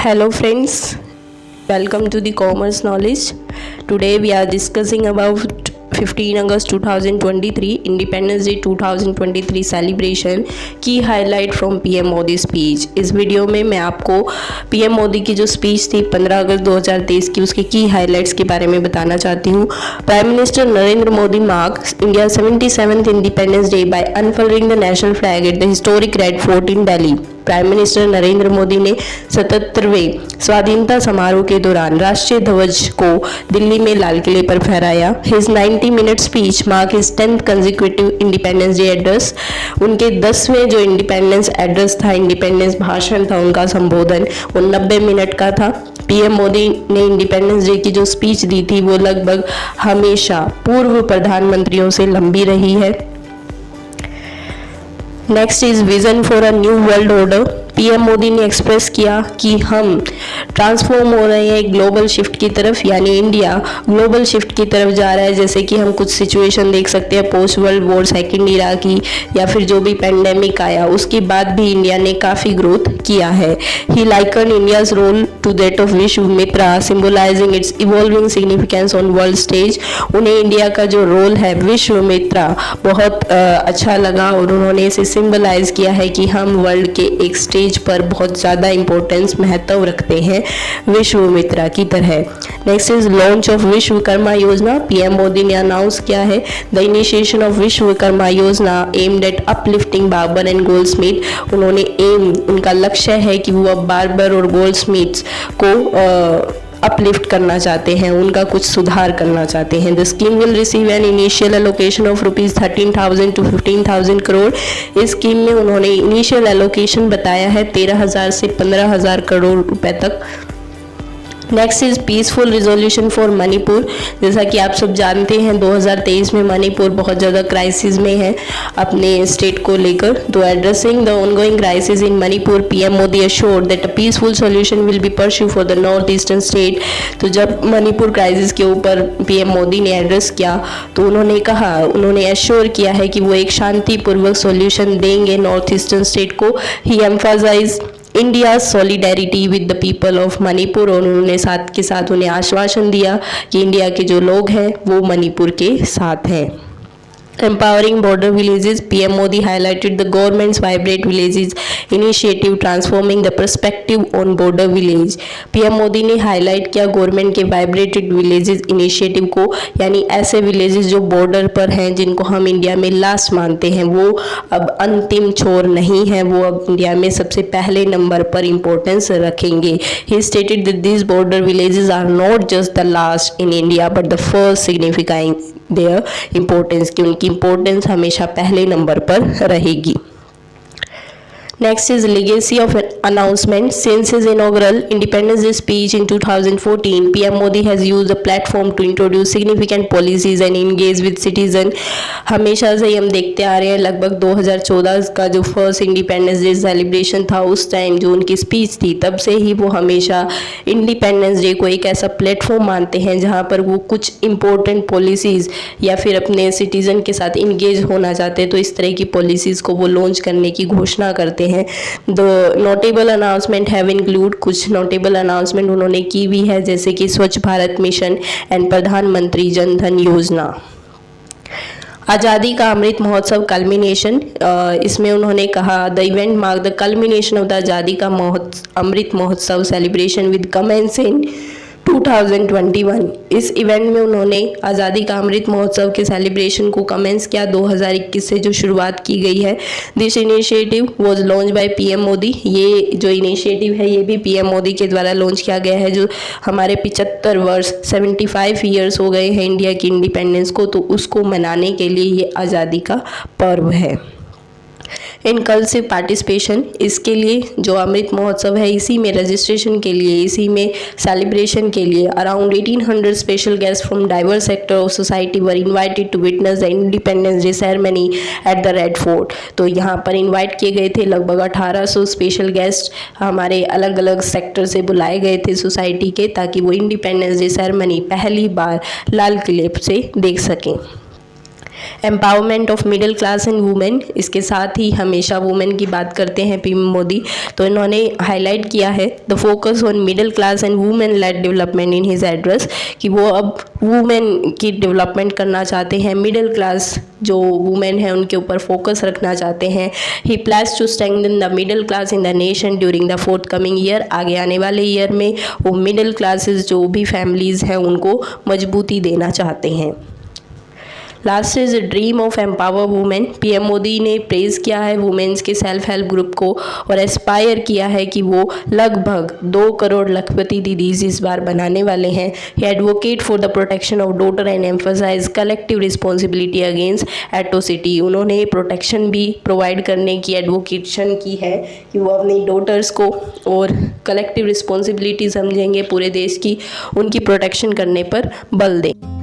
Hello friends, welcome to the Commerce Knowledge. Today we are discussing about 15 August 2023 independence day 2023 celebration की highlight from PM Modi speech. इस video में मैं आपको PM Modi की जो speech थी 15 अगस्त 2023 की उसके की हाईलाइट्स के बारे में बताना चाहती हूँ। Prime minister Narendra Modi marks India 77th independence day by unfurling the national flag at the historic Red Fort in Delhi. Prime minister Narendra Modi ने 77वें स्वाधीनता समारोह के दौरान राष्ट्रीय ध्वज को दिल्ली में लाल किले पर फहराया। His 90-minute speech mark his 10th consecutive independence day address. उनके 10वें जो इंडिपेंडेंस एड्रेस था, इंडिपेंडेंस भाषण था, उनका संबोधन वो 90 मिनट का था। पीएम मोदी ने इंडिपेंडेंस डे की जो स्पीच दी थी वो लगभग हमेशा पूर्व प्रधानमंत्रियों से लंबी रही है। Next is vision for a new world order. PM Modi ने एक्सप्रेस किया कि हम ट्रांसफॉर्म हो रहे हैं ग्लोबल शिफ्ट की तरफ, यानी इंडिया ग्लोबल शिफ्ट की तरफ जा रहा है। जैसे कि हम कुछ सिचुएशन देख सकते हैं पोस्ट वर्ल्ड वॉर सेकेंड इरा की, या फिर जो भी पेंडेमिक आया उसके बाद भी इंडिया ने काफ़ी ग्रोथ किया है। He likened India's role to that of Vishwa Mitra symbolizing its evolving significance on world stage. उन्हें इंडिया का जो रोल है विश्व मित्रा बहुत अच्छा लगा और उन्होंने इसे सिम्बलाइज किया है कि हम वर्ल्ड के एक स्टेज पर बहुत ज़्यादा इंपॉर्टेंस महत्व रखते हैं विश्व मित्रा की तरह। Next is launch of Vishwakarma योजना। पीएम मोदी ने अनाउंस किया है द इनिशिएशन ऑफ विश्वकर्मा योजना aimed at uplifting barber and Goldsmith. उन्होंने उनका लक्ष्य है कि वो अब बार्बर और गोल्डस्मिथ्स को अपलिफ्ट करना चाहते हैं, उनका कुछ सुधार करना चाहते हैं। The scheme will receive an initial allocation of ₹13,000 to 15,000 crore. इस स्कीम में उन्होंने इनिशियल एलोकेशन बताया है 13,000 से 15,000 करोड़ रुपए तक। Next is peaceful resolution for Manipur. जैसा कि आप सब जानते हैं 2023 में मणिपुर बहुत ज़्यादा क्राइसिस में है अपने स्टेट को लेकर। तो addressing the ongoing crisis in Manipur PM Modi assured that a peaceful solution will be pursue for the north eastern state. तो जब मणिपुर क्राइसिस के ऊपर पीएम मोदी ने एड्रेस किया तो उन्होंने एश्योर किया है कि वो एक शांतिपूर्वक सॉल्यूशन देंगे नॉर्थ ईस्टर्न स्टेट को। He emphasize India solidarity with the people of Manipur, और उन्होंने साथ के साथ उन्हें आश्वासन दिया कि इंडिया के जो लोग हैं वो मणिपुर के साथ हैं। Empowering border villages, PM Modi highlighted the government's Vibrate Villages initiative transforming the perspective on border village। PM Modi ने हाईलाइट किया गवर्नमेंट के वाइब्रेटेड विलेजेस इनिशिएटिव को, यानी ऐसे विलेजेस जो बॉर्डर पर हैं जिनको हम इंडिया में लास्ट मानते हैं वो अब अंतिम छोर नहीं है, वो अब इंडिया में सबसे पहले नंबर पर इम्पोर्टेंस रखेंगे। He stated that these border villages are not just the last in India but the first signifying their importance, कि उनकी इम्पोर्टेंस हमेशा पहले नंबर पर रहेगी। Next is legacy of announcement. Since his inaugural Independence Day speech in 2014, PM Modi has used the platform to introduce significant policies and engage with citizen। हमेशा से ही हम देखते आ रहे हैं, लगभग 2014 का जो फर्स्ट इंडिपेंडेंस डे सेलिब्रेशन था उस टाइम जो उनकी स्पीच थी, तब से ही वो हमेशा इंडिपेंडेंस डे को एक ऐसा प्लेटफॉर्म मानते हैं जहाँ पर वो कुछ इम्पोर्टेंट पॉलिसीज़ या फिर अपने सिटीज़न के साथ इंगेज होना चाहते हैं तो इस तरह की पॉलिसीज़ को वो लॉन्च करने की घोषणा करते हैं। The notable announcement have include, कुछ नोटेबल अनाउंसमेंट उन्होंने की भी है जैसे कि स्वच्छ भारत मिशन एंड प्रधानमंत्री जन धन योजना। आज़ादी का अमृत महोत्सव कल्मिनेशन, इसमें उन्होंने कहा the event mark the culmination of the आज़ादी का Amrit Mahotsav celebration with commence इन 2021। इस इवेंट में उन्होंने आज़ादी का अमृत महोत्सव के सेलिब्रेशन को कमेंस किया 2021 से जो शुरुआत की गई है। This initiative was launch by PM Modi. ये जो इनिशिएटिव है ये भी पीएम मोदी के द्वारा लॉन्च किया गया है। जो हमारे 75 वर्ष 75 ईयर्स हो गए हैं इंडिया की इंडिपेंडेंस को, तो उसको मनाने के लिए ये आज़ादी का पर्व है। इनकल्सिव पार्टिसिपेशन, इसके लिए जो अमृत महोत्सव है इसी में रजिस्ट्रेशन के लिए, इसी में सेलिब्रेशन के लिए around 1800 special guest from diverse sector of society were invited to witness the Independence Day ceremony at the Red Fort. तो यहाँ पर इनवाइट किए गए थे लगभग 1800 स्पेशल गेस्ट, हमारे अलग अलग सेक्टर से बुलाए गए थे सोसाइटी के, ताकि वो इंडिपेंडेंस डे सेरेमनी पहली बार लाल किले से देख सकें। Empowerment of middle class and women, इसके साथ ही हमेशा वुमेन की बात करते हैं पीएम मोदी, तो इन्होंने हाईलाइट किया है the focus on middle class and women lead development in his address, कि वो अब वुमेन की डेवलपमेंट करना चाहते हैं, मिडिल क्लास जो वुमेन है उनके ऊपर फोकस रखना चाहते हैं। He plans to strengthen the middle class in the nation during the forthcoming year, आगे आने वाले ईयर में वो मिडिल क्लासेस जो भी फैमिलीज़ हैं उनको मजबूती देना चाहते हैं। Last is dream of empower women, PM Modi ने प्रेज़ किया है वुमेन्स के सेल्फ हेल्प ग्रुप को और एस्पायर किया है कि वो लगभग 2 करोड़ लखपति दीदीज इस बार बनाने वाले हैं। He advocate for the protection of daughter and emphasize collective responsibility against atrocity, उन्होंने प्रोटेक्शन भी प्रोवाइड करने की एडवोकेशन की है कि वो अपनी डॉटर्स को और कलेक्टिव रिस्पॉन्सिबिलिटी समझेंगे पूरे देश की, उनकी प्रोटेक्शन करने पर बल दें।